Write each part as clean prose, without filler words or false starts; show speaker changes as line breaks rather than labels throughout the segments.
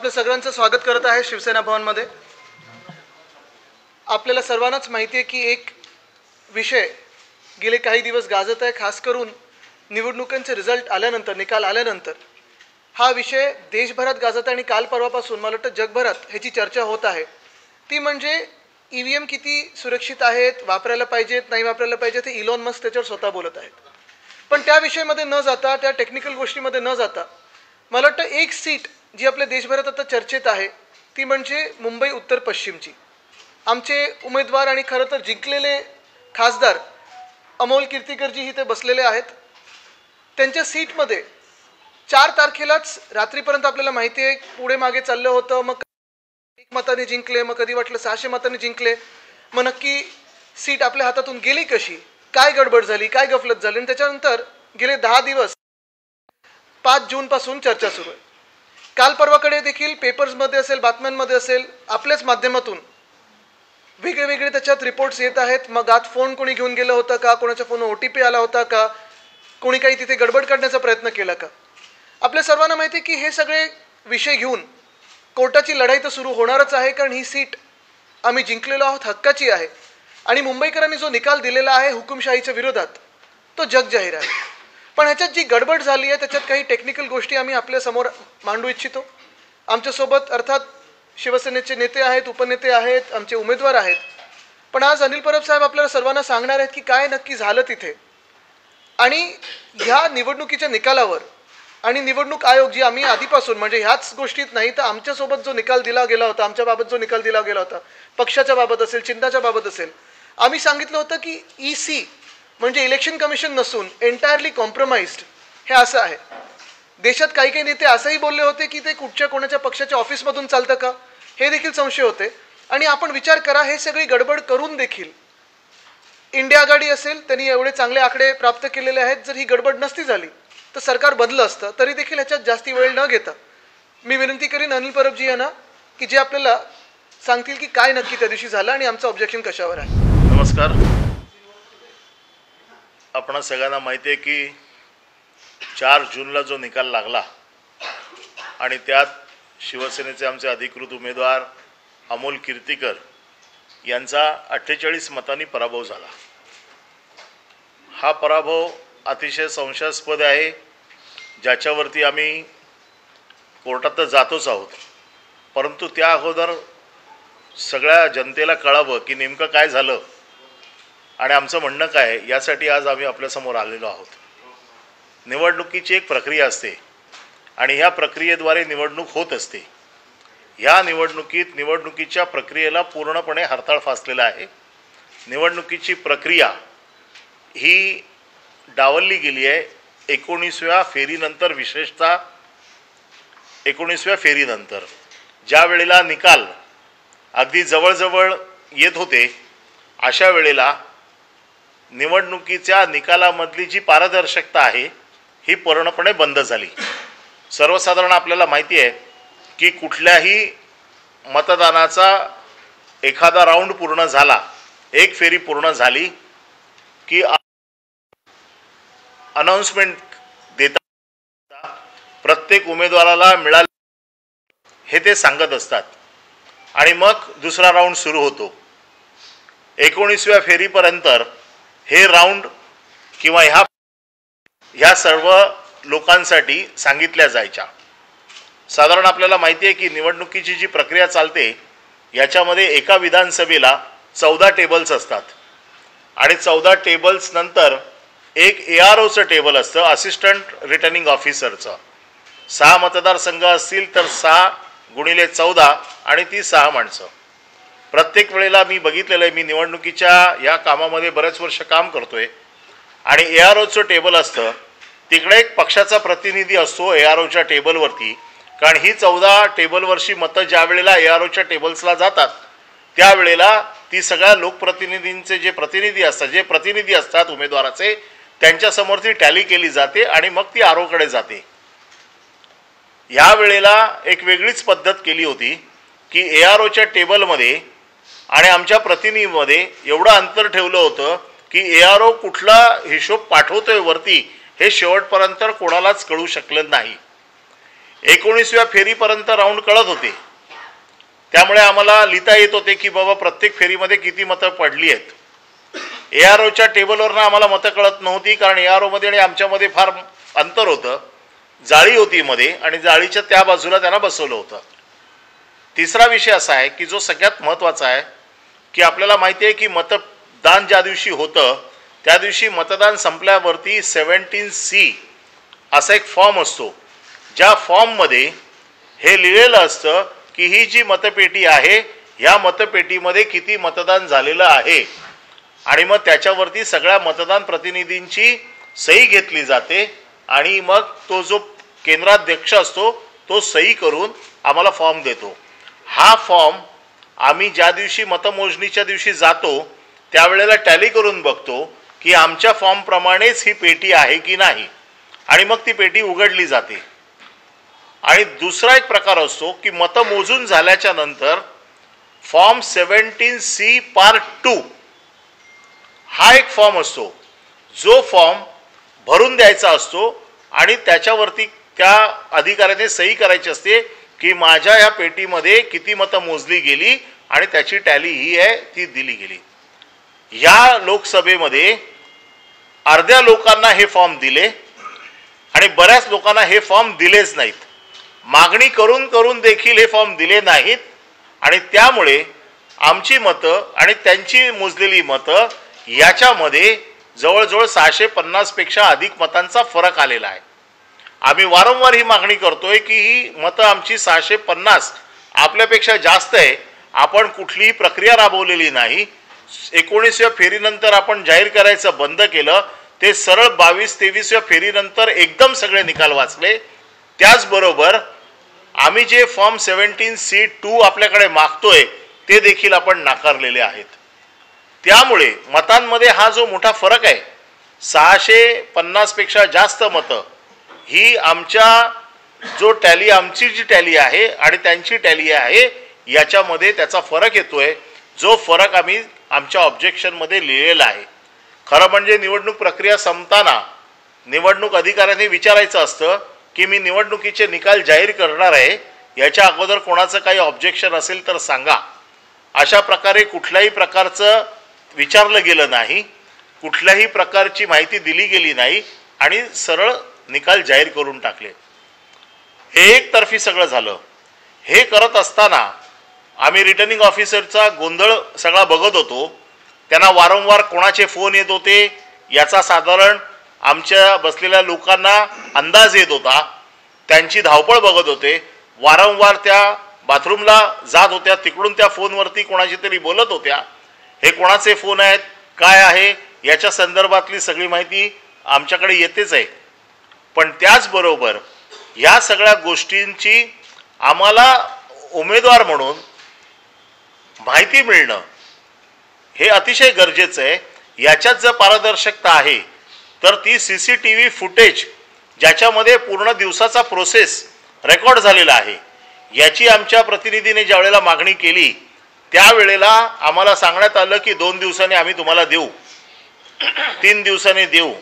आपल्या सगळ्यांचं स्वागत करत आहे शिवसेना भवनमध्ये। आपल्याला सर्वांनाच माहिती आहे की एक विषय गेले काही दिवस गाजत आहे, खास करून निवडणुकांचे रिझल्ट आल्यानंतर, निकाल आल्यानंतर हा विषय देशभरात गाजत आहे आणि काल परवापासून मला वाटतं जगभरात ह्याची चर्चा होत आहे। ती म्हणजे ईव्हीएम किती सुरक्षित आहेत, वापरायला पाहिजेत नाही वापरायला पाहिजेत, हे इलॉन मस्क त्याच्यावर स्वतः बोलत आहेत। पण त्या विषयामध्ये न जाता, त्या टेक्निकल गोष्टीमध्ये न जाता मला वाटतं एक सीट जी आपल्या देशभरात आता चर्चेत आहे ती म्हणजे मुंबई उत्तर पश्चिमची। आमचे उमेदवार आणि खरं तर जिंकलेले खासदार अमोल कीर्तिकरजी इथे बसलेले आहेत। त्यांच्या सीटमध्ये 4 तारखेलाच रात्रीपर्यंत आपल्याला माहिती आहे पुढे मागे चाललं होतं, मग 1 मताने जिंकले, मग कधी वाटलं 600 मतांनी जिंकले, मग नक्की सीट आपल्या हातातून गेली कशी, काय गडबड झाली, काय गफलत झाली, आणि त्याच्यानंतर गेले 10 दिवस 5 जूनपासून चर्चा सुरू आहे। काल परवाकडे देखील पेपर्समध्ये असेल, बातम्यांमध्ये असेल, आपल्याच माध्यमातून वेगळे वेगळे त्याच्यात रिपोर्ट्स येत आहेत। मग आत फोन कोणी घेऊन गेलं होतं का, कोणाच्या फोनवर OTP आला होता का, कोणी काही तिथे गडबड करण्याचा प्रयत्न केला का। आपल्या सर्वांना माहिती आहे की हे सगळे विषय घेऊन कोर्टाची लढाई तर सुरू होणारच आहे, कारण ही सीट आम्ही जिंकलेलो आहोत, हक्काची आहे आणि मुंबईकरांनी जो निकाल दिलेला आहे हुकुमशाहीच्या विरोधात तो जगजाहीर आहे। पण ह्याच्यात जी गडबड झाली आहे त्याच्यात काही टेक्निकल गोष्टी आम्ही आपल्या समोर मांडू इच्छितो। आमच्यासोबत अर्थात शिवसेनेचे नेते आहेत, उपनेते आहेत, आमचे उमेदवार आहेत। पण आज अनिल परब साहेब आपल्याला सर्वांना सांगणार आहेत की काय नक्की झालं तिथे, आणि ह्या निवडणुकीच्या निकालावर आणि निवडणूक आयोग जी आम्ही आधीपासून म्हणजे ह्याच गोष्टीत नाही तर आमच्यासोबत जो निकाल दिला गेला होता, आमच्याबाबत जो निकाल दिला गेला होता, पक्षाच्या बाबत असेल, चिन्हाच्या बाबत असेल, आम्ही सांगितलं होतं की EC म्हणजे इलेक्शन कमिशन नसून एंटायरली कॉम्प्रोमाइज्ड हे असं आहे। देशात काही काही नेते असंही बोलले होते की ते कुठच्या कोणाच्या पक्षाच्या ऑफिसमधून चालतं का, हे देखील संशय होते। आणि आपण विचार करा, हे सगळी गडबड करून देखील इंडिया आघाडी असेल त्यांनी एवढे चांगले आकडे प्राप्त केलेले आहेत, जर ही गडबड नसती झाली तर सरकार बदललं असतं। तरी देखील ह्याच्यात जास्ती वेळ न घेता मी विनंती करीन अनिल परबजी यांना की जे आपल्याला सांगतील की काय नक्की त्या दिवशी झालं आणि आमचं ऑब्जेक्शन कशावर आहे।
नमस्कार। आपण सगळ्यांना माहिती आहे की 4 जूनला जो निकाल लागला आणि त्यात शिवसेनेचे आमचे अधिकृत उमेदवार अमोल कीर्तिकर यांचा 48 मतांनी पराभव झाला। हा पराभव अतिशय संशयास्पद आहे, ज्याच्यावरती आम्ही कोर्टात तर जातोच आहोत, परंतु त्या अगोदर सगळ्या जनतेला कळावं की नेमकं काय झालं आणि आमचं म्हणणं काय आहे, यासाठी आज आम्ही आपल्यासमोर आलेलो आहोत। निवडणुकीची एक प्रक्रिया असते आणि ह्या प्रक्रियेद्वारे निवडणूक होत असते। ह्या निवडणुकीच्या प्रक्रियेला पूर्णपणे हरताळ फासलेला आहे। निवडणुकीची प्रक्रिया ही डावलली गेली आहे। 19व्या फेरीनंतर, विशेषतः 19व्या फेरीनंतर ज्या वेळेला निकाल अगदी जवळजवळ येत होते, अशा वेळेला निवडणुकीच्या निकालामधली जी पारदर्शकता आहे ही पूर्णपणे बंद झाली। सर्वसाधारण आपल्याला माहिती आहे की कुठल्याही मतदानाचा एखादा राऊंड पूर्ण झाला, एक फेरी पूर्ण झाली की अनाउन्समेंट देता प्रत्येक उमेदवाराला मिळाले हे ते सांगत असतात आणि मग दुसरा राऊंड सुरू होतो। 19व्या फेरीपर्यंत हे राऊंड किंवा ह्या सर्व लोकांसाठी सांगितल्या जायच्या। साधारण आपल्याला माहिती आहे की निवडणुकीची जी प्रक्रिया चालते याच्यामध्ये एका विधानसभेला 14 टेबल्स असतात आणि 14 टेबल्स नंतर एक AROचं टेबल असतं, असिस्टंट रिटर्निंग ऑफिसरचं। 6 मतदारसंघ असतील तर 6 गुणिले 14 आणि ती 6 माणसं। प्रत्येक वेळेला मी बघितलेलं आहे, मी निवडणुकीच्या या कामामध्ये बरेच वर्ष काम करतोय आणि AROचं टेबल असतं, तिकडे एक पक्षाचा प्रतिनिधी असतो AROच्या टेबलवरती, कारण ही 14 टेबलवरची मतं ज्या वेळेला AROच्या टेबल्सला जातात त्यावेळेला ती सगळ्या लोकप्रतिनिधींचे जे प्रतिनिधी असतात उमेदवाराचे, त्यांच्यासमोर ती टॅली केली जाते आणि मग ती AROकडे जाते। ह्या वेळेला एक वेगळीच पद्धत केली होती की AROच्या टेबलमध्ये आणि आमच्या प्रतिनिधीमध्ये एवढं अंतर ठेवलं होतं की ARO कुठला हिशोब पाठवतोय वरती हे शेवटपर्यंत कोणालाच कळू शकलं नाही। 19व्या फेरीपर्यंत राऊंड कळत होते, त्यामुळे आम्हाला लिहिता येत होते की बाबा प्रत्येक फेरीमध्ये किती मतं पडली आहेत. AROच्या टेबलवरनं आम्हाला मतं कळत नव्हती, कारण AROमध्ये आणि आमच्यामध्ये फार अंतर होतं. जाळी होती मध्ये आणि जाळीच्या त्या बाजूला त्यांना बसवलं होतं. तिसरा विषय असा आहे की जो सगळ्यात महत्त्वाचा आहे की आपल्याला माहिती आहे की मतदान ज्या दिवशी होतं त्या दिवशी मतदान संपल्यावरती 17C असा एक फॉर्म असतो, ज्या फॉर्ममध्ये हे लिहिलेलं असतं की ही जी मतपेटी आहे ह्या मतपेटीमध्ये किती मतदान झालेलं आहे, आणि मग त्याच्यावरती सगळ्या मतदान प्रतिनिधींची सही घेतली जाते आणि मग तो जो केंद्राध्यक्ष असतो तो सही करून आम्हाला फॉर्म देतो. हा फॉर्म आम्ही ज्या दिवशी मतमोजणीच्या दिवशी जातो त्यावेळेला टॅली करून बघतो की आमच्या फॉर्मप्रमाणेच ही पेटी आहे की नाही, आणि मग ती पेटी उघडली जाते. आणि दुसरा एक प्रकार असतो की मतं मोजून झाल्याच्या नंतर फॉर्म 17C पार्ट 2 हा एक फॉर्म असतो, जो फॉर्म भरून द्यायचा असतो आणि त्याच्यावरती त्या अधिकाऱ्याने सही करायची असते की माझ्या या पेटीमध्ये किती मतं मोजली गेली आणि त्याची टॅली ही आहे ती दिली गेली. या लोकसभेमध्ये अर्ध्या लोकांना हे फॉर्म दिले आणि बऱ्याच लोकांना हे फॉर्म दिलेच नाहीत. मागणी करून करून देखील हे फॉर्म दिले नाहीत आणि त्यामुळे आमची मतं आणि त्यांची मोजलेली मतं याच्यामध्ये जवळजवळ 650 पेक्षा अधिक मतांचा फरक आलेला आहे. आम्ही वारंवार ही मागणी करतोय की ही मतं आमची 650 आपल्यापेक्षा जास्त आहे. आपण कुठलीही प्रक्रिया राबवलेली नाही. 19व्या फेरीनंतर आपण जाहीर करायचं बंद केलं, ते सरळ 22-23व्या फेरीनंतर एकदम सगळे निकाल वाचले. त्याचबरोबर आम्ही जे फॉर्म 17C2 आपल्याकडे मागतोय ते देखील आपण नाकारलेले आहेत. त्यामुळे मतांमध्ये हा जो मोठा फरक आहे, 650 पेक्षा जास्त मतं ही आमच्या जो टॅली आमची जी टॅली आहे आणि त्यांची टॅली आहे याच्यामध्ये त्याचा फरक येतोय, जो फरक आम्ही आमच्या ऑब्जेक्शनमध्ये लिहिलेला आहे. खरं म्हणजे निवडणूक प्रक्रिया संपताना निवडणूक अधिकाऱ्यांनी विचारायचं असतं की मी निवडणुकीचे निकाल जाहीर करणार आहे, याच्या अगोदर कोणाचं काही ऑब्जेक्शन असेल तर सांगा. अशा प्रकारे कुठल्याही प्रकारचं विचारलं गेलं नाही, कुठल्याही प्रकारची माहिती दिली गेली नाही आणि सरळ निकाल जाहीर करून टाकले. हे एकतर्फी सगळं झालं. हे करत असताना आम्ही रिटर्निंग ऑफिसरचा गोंधळ सगळा बघत होतो. त्यांना वारंवार कोणाचे फोन येत होते याचा साधारण आमच्या बसलेल्या लोकांना अंदाज येत होता. त्यांची धावपळ बघत होते. वारंवार त्या बाथरूमला जात होत्या, तिकडून त्या फोनवरती कोणाशी तरी बोलत होत्या. हे कोणाचे फोन आहेत, काय आहे याच्या संदर्भातली सगळी माहिती आमच्याकडे येतेच आहे. पण त्याचबरोबर या सगळ्या गोष्टींची आम्हाला उमेदवार म्हणून माहिती मिळणं हे अतिशय गरजेचं आहे. याच्यात जर पारदर्शकता आहे तर ती CCTV फुटेज ज्याच्यामध्ये पूर्ण दिवसाचा प्रोसेस रेकॉर्ड झालेला आहे, याची आमच्या प्रतिनिधीने ज्या वेळेला मागणी केली त्यावेळेला आम्हाला सांगण्यात आलं की 2 दिवसांनी आम्ही तुम्हाला देऊ, 3 दिवसांनी देऊ.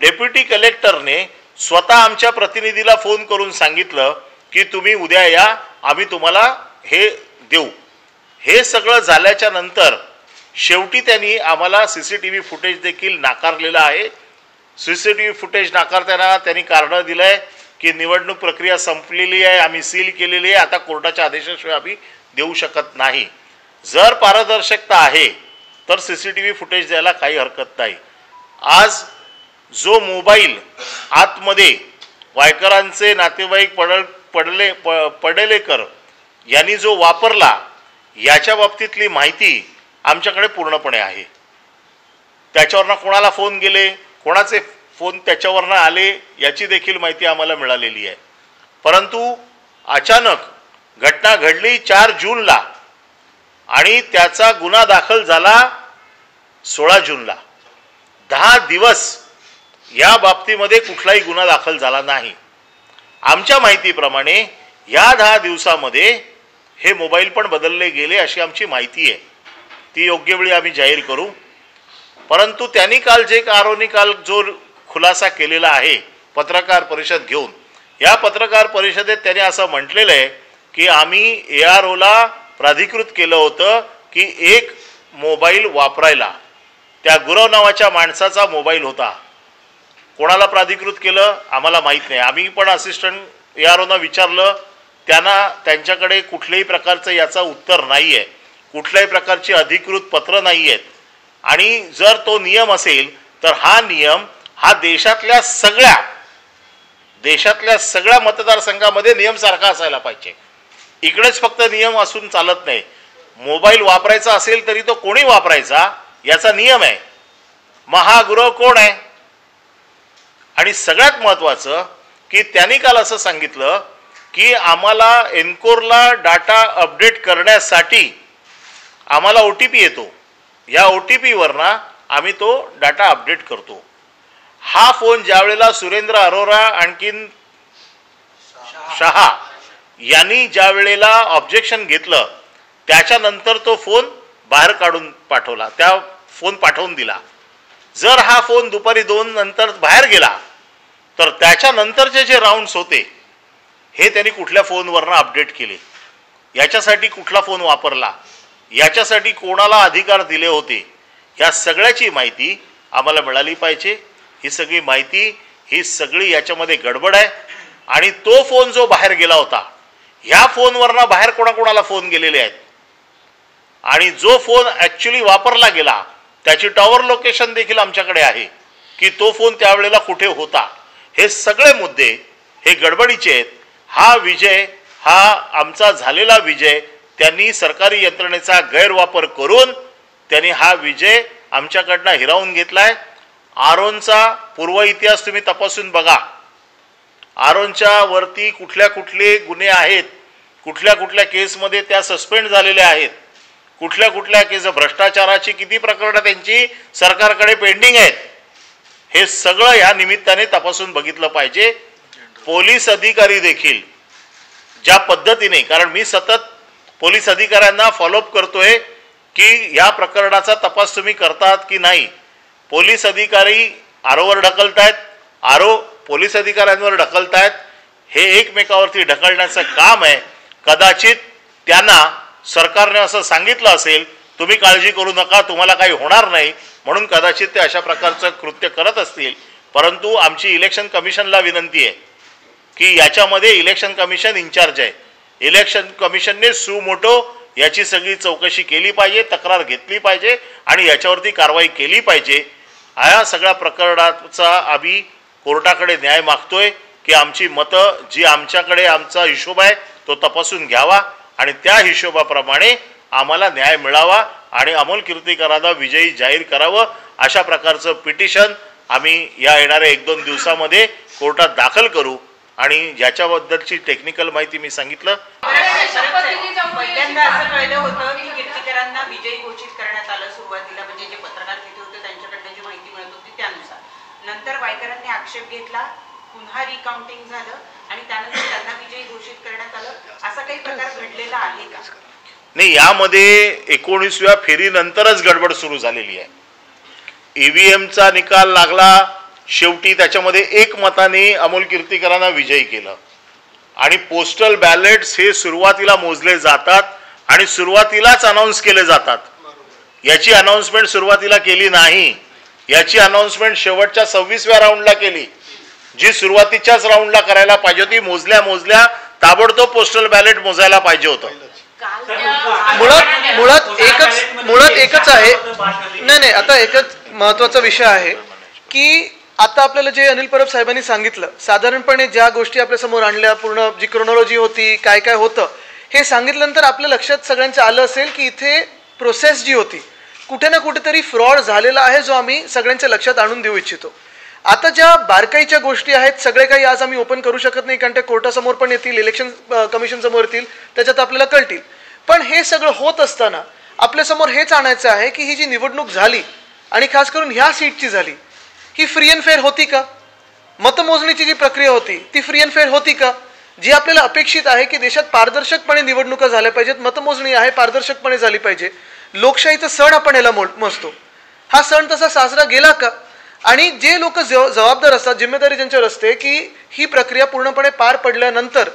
डेप्युटी कलेक्टरने स्वतः आमच्या प्रतिनिधीला फोन करून सांगितलं की तुम्ही उद्या या, आम्ही तुम्हाला हे देऊ. हे सगळं झाल्याच्या नंतर शेवटी त्यांनी आम्हाला CCTV फुटेज देखील नाकारलेलं आहे. CCTV फुटेज नाकारताना त्यांनी कारण दिलं आहे की निवडणूक प्रक्रिया संपलेली आहे, आम्ही सील केलेली आहे, आता कोर्टाच्या आदेशाशिवाय आम्ही देऊ शकत नाही. जर पारदर्शकता आहे तर CCTV फुटेज द्यायला काही हरकत नाही. आज जो मोबाईल आतमध्ये वायकरांचे नातेवाईक पडलेकर यांनी जो वापरला याच्या बाबतीतली माहिती आमच्याकडे पूर्णपणे आहे. त्याच्यावरनं कोणाला फोन गेले, कोणाचे फोन त्याच्यावरनं आले याची देखील माहिती आम्हाला मिळालेली आहे. परंतु अचानक घटना घडली 4 जूनला आणि त्याचा गुन्हा दाखल झाला 16 जूनला. 10 दिवस या बाबतीमध्ये कुठलाही गुन्हा दाखल झाला नाही. आमच्या माहितीप्रमाणे या 10 दिवसामध्ये हे मोबाईल पण बदलले गेले अशी आमची माहिती आहे. ती योग्य वेळी आम्ही जाहीर करू. परंतु त्यांनी काल जे आरोनी काल जो खुलासा केलेला आहे पत्रकार परिषद घेऊन, या पत्रकार परिषदेत त्यांनी असं म्हटलेलं आहे की आम्ही AROला प्राधिकृत केलं होतं की एक मोबाईल वापरायला. त्या गुरव नावाच्या माणसाचा मोबाईल होता. कोणाला प्राधिकृत केलं आम्हाला माहीत नाही. आम्ही पण असिस्टंट AROना विचारलं, त्यांच्याकडे कुठल्याही प्रकारचं याचं उत्तर नाही आहे, कुठल्याही प्रकारची अधिकृत पत्र नाही आहेत. आणि जर तो नियम असेल तर हा नियम हा देशातल्या सगळ्या मतदारसंघामध्ये नियम सारखा असायला पाहिजे. इकडेच फक्त नियम असून चालत नाही. मोबाईल वापरायचा असेल तरी तो कोणी वापरायचा याचा नियम आहे. मग हा गुरव कोण आहे? आणि सगळ्यात महत्त्वाचं की त्यांनी काल असं सांगितलं की आम्हाला एनकोरला डाटा अपडेट करण्यासाठी आम्हाला OTP येतो, या OTPवरनं आम्ही तो डाटा अपडेट करतो. हा फोन ज्या वेळेला सुरेंद्र अरोरा आणखीन शहा यांनी ज्या वेळेला ऑब्जेक्शन घेतलं त्याच्यानंतर तो फोन बाहेर काढून पाठवला, त्या फोन पाठवून दिला. जर हा फोन दुपारी 2 नंतर बाहेर गेला तर त्याच्यानंतरचे जे राऊंड्स होते हे त्यांनी कुठल्या फोनवरनं अपडेट केले, याच्यासाठी कुठला फोन वापरला, याच्यासाठी कोणाला अधिकार दिले होते, या सगळ्याची माहिती आम्हाला मिळाली पाहिजे. ही सगळी माहिती, ही सगळी याच्यामध्ये गडबड आहे. आणि तो फोन जो बाहेर गेला होता, ह्या फोनवरनं बाहेर कोणाकोणाला फोन गेलेले आहेत आणि जो फोन ॲक्च्युली वापरला गेला त्याची टॉवर लोकेशन देखील आमच्याकडे आहे की तो फोन त्यावेळेला कुठे होता. हे सगळे मुद्दे हे गडबडीचे आहेत. हा विजय, हा आमचा झालेला विजय, त्यांनी सरकारी यंत्रणेचा गैरवापर करून त्यांनी हा विजय आमच्याकडनं हिरावून घेतलाय. आरोनचा पूर्व इतिहास तुम्ही तपासून बघा. आरोनच्या वरती कुठले गुन्हे आहेत, कुठल्या केसमध्ये त्या सस्पेंड झालेल्या आहेत, कुठल्या केस, भ्रष्टाचाराची किती प्रकरणं त्यांची सरकारकडे पेंडिंग आहेत, हे सगळं या निमित्ताने तपासून बघितलं पाहिजे. पोलीस अधिकारी देखील ज्या पद्धतीने, कारण मी सतत पोलीस अधिकाऱ्यांना फॉलोअप करतोय की या प्रकरणाचा तपास तुम्ही करतात की नाही. पोलीस अधिकारी आरोवर ढकलतायत, आरो पोलीस अधिकाऱ्यांवर ढकलतायत. हे एकमेकावरती ढकलण्याचं काम आहे. कदाचित त्यांना सरकारने असं सांगितलं असेल तुम्ही काळजी करू नका, तुम्हाला काही होणार नाही, म्हणून कदाचित ते अशा प्रकारचं कृत्य करत असतील. परंतु आमची इलेक्शन कमिशनला विनंती आहे की याच्यामध्ये इलेक्शन कमिशन इन्चार्ज आहे. इलेक्शन कमिशनने सुमोटो याची सगळी चौकशी केली पाहिजे, तक्रार घेतली पाहिजे आणि याच्यावरती कारवाई केली पाहिजे. या सगळ्या प्रकरणाचा आम्ही कोर्टाकडे न्याय मागतोय की आमची मतं जी आमच्याकडे आमचा हिशोब आहे तो तपासून घ्यावा आणि त्या हिशोबाप्रमाणे आम्हाला न्याय मिळावा आणि अमोल कीर्तीकरांना विजयी जाहीर करावं. अशा प्रकारचं पिटिशन आम्ही या येणाऱ्या 1-2 दिवसामध्ये कोर्टात दाखल करू. आणि याच्याबद्दलची टेक्निकल माहिती मी सांगितलं.
पहिल्यांदा असं कळलं होतं की कीर्तीकरांना विजयी घोषित करण्यात आलं सुरुवातीला, म्हणजे जे पत्रकार तिथे होते त्यांच्याकडनं जी माहिती मिळत होती त्यानुसार. नंतर वायकरांनी आक्षेप घेतला, पुन्हा रिकाउंटिंग झालं आणि त्यानंतर त्यांना विजयी घोषित करण्यात आलं. असा काही प्रकार घडलेला आहे का?
नाही, यामध्ये 19व्या फेरीनंतरच गडबड सुरू झालेली आहे. EVMचा निकाल लागला, शेवटी त्याच्यामध्ये एकमताने अमोल कीर्तीकरांना विजयी केलं आणि पोस्टल बॅलेट्स हे सुरुवातीला मोजले जातात आणि सुरुवातीलाच अनाऊन्स केले जातात. याची अनाऊन्समेंट सुरुवातीला केली नाही, याची अनाऊन्समेंट शेवटच्या 26व्या राऊंडला केली, जी सुरुवातीच्याच राऊंडला करायला पाहिजे होती. मोजल्या ताबडतोब पोस्टल बॅलेट मोजायला पाहिजे होतं.
मुळात एकच आहे. नाही, आता एकच महत्वाचा विषय आहे की आता आपल्याला जे अनिल परब साहेबांनी सांगितलं, साधारणपणे ज्या गोष्टी आपल्या समोर आणल्या, पूर्ण जी क्रोनॉलॉजी होती, काय होतं हे सांगितल्यानंतर आपल्या लक्षात सगळ्यांचं आलं असेल की इथे प्रोसेस जी होती कुठे ना कुठेतरी फ्रॉड झालेला आहे, जो आम्ही सगळ्यांच्या लक्षात आणून देऊ इच्छितो. आता ज्या बारकाईच्या गोष्टी आहेत सगळे काही आज आम्ही ओपन करू शकत नाही, कारण ते कोर्टासमोर पण येतील, इलेक्शन कमिशन समोर येतील, त्याच्यात आपल्याला कळतील. पण हे सगळं होत असताना आपल्यासमोर हेच आणायचं आहे की ही जी निवडणूक झाली आणि खास करून ह्या सीटची झाली, ही फ्री अँड फेअर होती का? मतमोजणीची जी प्रक्रिया होती ती फ्री अँड फेअर होती का? जी आपल्याला अपेक्षित आहे की देशात पारदर्शकपणे निवडणुका झाल्या पाहिजेत, मतमोजणी आहे पारदर्शकपणे झाली पाहिजे, लोकशाहीचा सण आपण याला मोजतो, हा सण तसा साजरा गेला का? आणि जे लोक जबाबदार असतात, जिम्मेदारी ज्यांच्यावर असते की ही प्रक्रिया पूर्णपणे पार पडल्यानंतर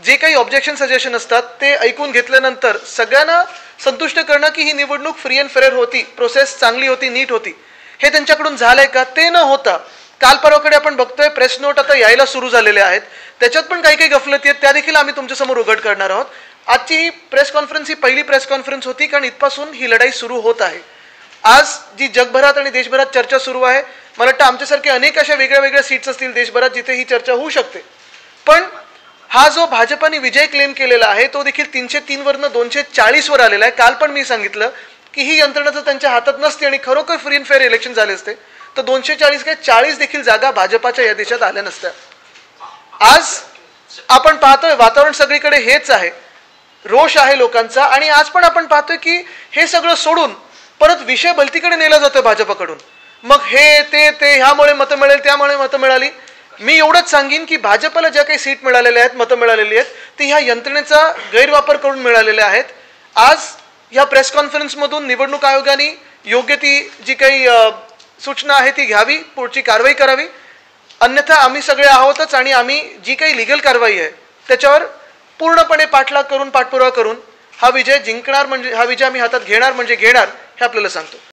जे काही ऑब्जेक्शन सजेशन असतात ते ऐकून घेतल्यानंतर सगळ्यांना संतुष्ट करणं की ही निवडणूक फ्री अँड फेअर होती, प्रोसेस चांगली होती, नीट होती, हे त्यांच्याकडून झालंय का ते न होता काल परवाकडे आपण बघतोय प्रेस नोट आता यायला सुरू झालेले आहेत, त्याच्यात पण काही काही गफलती आहेत, त्या देखील आम्ही तुमच्यासमोर उघड करणार आहोत. आजची ही प्रेस कॉन्फरन्स ही पहिली प्रेस कॉन्फरन्स होती, कारण इथपासून ही लढाई सुरू होत आहे. आज जी जगभरात आणि देशभरात चर्चा सुरू आहे, मला वाटतं आमच्यासारखे अनेक अशा वेगळ्या वेगळ्या सीट्स असतील देशभरात जिथे ही चर्चा होऊ शकते, पण हा जो भाजपाने विजय क्लेम केलेला आहे तो देखील 303 वरनं 240 वर आलेला आहे. काल पण मी सांगितलं की ही यंत्रणा जर त्यांच्या हातात नसते आणि खरोखर फ्री अँड फेअर इलेक्शन झाले असते तर 240 काय 40 देखील जागा भाजपाच्या या देशात आल्या नसत्या. आज आपण पाहतोय वातावरण सगळीकडे हेच आहे, रोष आहे लोकांचा, आणि आज पण आपण पाहतोय की हे सगळं सोडून परत विषय भलतीकडे नेला जातोय भाजपाकडून. मग हे ते ह्यामुळे मतं मिळेल, त्यामुळे मतं मिळाली. मी एवढंच सांगेन की भाजपला ज्या काही सीट मिळालेल्या आहेत, मतं मिळालेली आहेत, ती ह्या यंत्रणेचा गैरवापर करून मिळालेल्या आहेत. आज ह्या प्रेस कॉन्फरन्समधून निवडणूक आयोगाने योग्य ती जी काही सूचना आहे ती घ्यावी, पुढची कारवाई करावी. अन्यथा आम्ही सगळे आहोतच आणि आम्ही जी काही लिगल कारवाई आहे त्याच्यावर पूर्णपणे पाठलाग करून, पाठपुरावा करून हा विजय जिंकणार, म्हणजे हा विजय आम्ही हातात घेणार म्हणजे घेणार हे आपल्याला सांगतो.